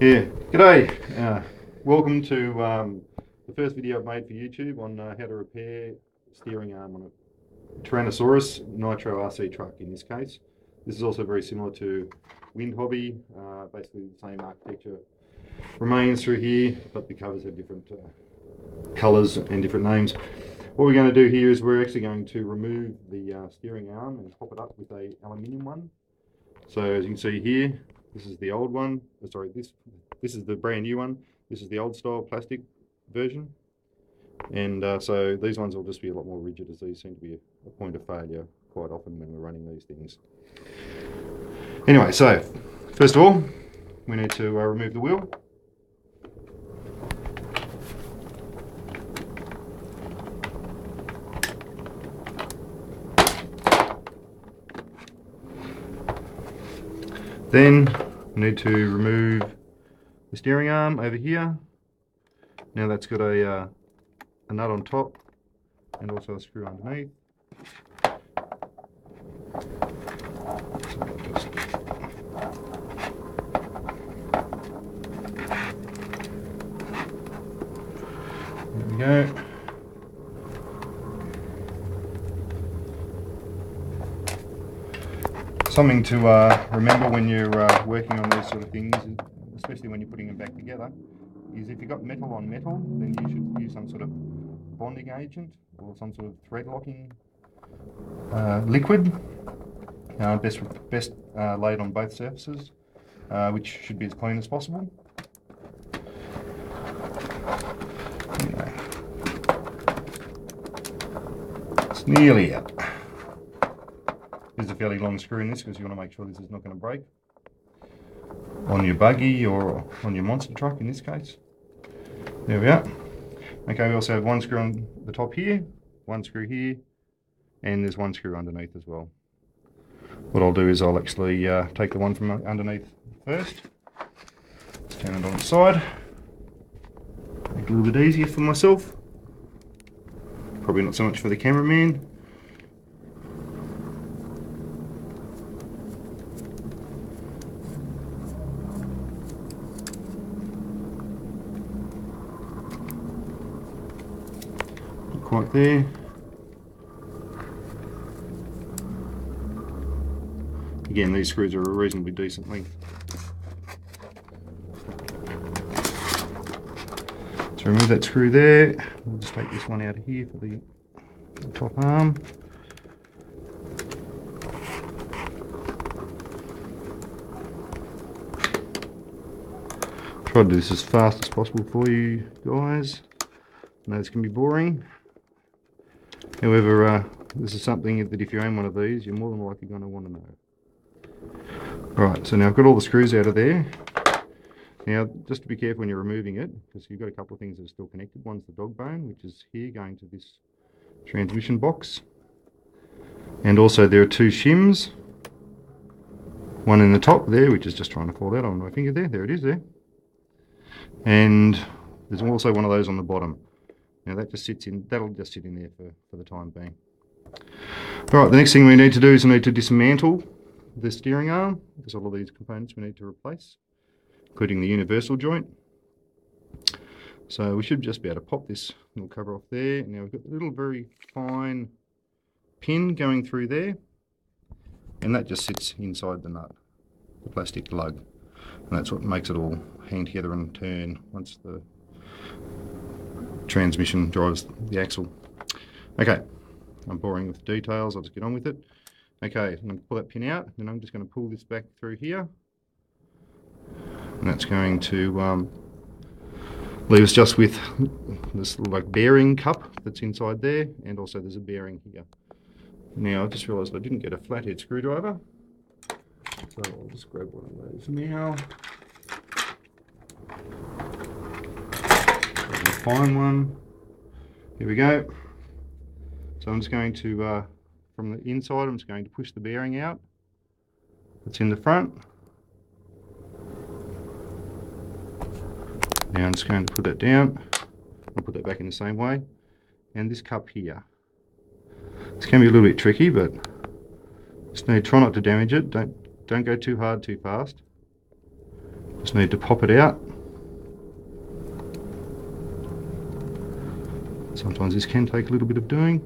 Yeah, g'day. Welcome to the first video I've made for YouTube on how to repair steering arm on a Tyrannosaurus Nitro RC truck in this case. This is also very similar to Wind Hobby, basically the same architecture remains through here, but the covers have different colours and different names. What we're going to do here is we're actually going to remove the steering arm and pop it up with a aluminium one. So as you can see here, this is the old one. Sorry, this is the brand new one. This is the old style plastic version. And so these ones will just be a lot more rigid, as these seem to be a point of failure quite often when we're running these things. Anyway, so first of all, we need to remove the wheel. Then we need to remove the steering arm over here. Now that's got a nut on top and also a screw underneath. There we go. Something to remember when you're working on these sort of things, especially when you're putting them back together, is if you've got metal on metal, then you should use some sort of bonding agent or some sort of thread locking liquid. Best laid on both surfaces, which should be as clean as possible. Anyway, it's nearly out. There's a fairly long screw in this because you want to make sure this is not going to break on your buggy or on your monster truck in this case. There we are. Okay, we also have one screw on the top here, one screw here, and there's one screw underneath as well. What I'll do is I'll actually take the one from underneath first. Let's turn it on its side. Make it a little bit easier for myself. Probably not so much for the cameraman. Quite there. Again, these screws are a reasonably decent length. So remove that screw there. We'll just take this one out of here for the top arm. Try to do this as fast as possible for you guys. I know this can be boring. However, this is something that if you own one of these, you're more than likely going to want to know. Right, so now I've got all the screws out of there. Now, just to be careful when you're removing it, because you've got a couple of things that are still connected. One's the dog bone, which is here going to this transmission box. And also there are two shims. One in the top there, which is just trying to fall out on my finger there. There it is there. And there's also one of those on the bottom. Now that just sits in, that'll just sit in there for the time being. Alright, the next thing we need to do is we need to dismantle the steering arm, because all of these components we need to replace, including the universal joint. So we should just be able to pop this little cover off there. Now we've got a little very fine pin going through there, and that just sits inside the nut, the plastic lug. And that's what makes it all hang together and turn once the transmission drives the axle. Okay, I'm boring with the details, I'll just get on with it. Okay, I'm going to pull that pin out, then I'm just going to pull this back through here. And that's going to leave us just with this little like bearing cup that's inside there, and also there's a bearing here. Now I just realised I didn't get a flathead screwdriver, so I'll just grab one of those now. Fine one. Here we go. So I'm just going to, from the inside, I'm just going to push the bearing out that's in the front. Now I'm just going to put that down. I'll put that back in the same way. And this cup here. It's going to be a little bit tricky, but Just need to try not to damage it. Don't go too hard too fast. Just need to pop it out. Sometimes this can take a little bit of doing.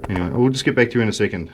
Anyway, we'll just get back to you in a second.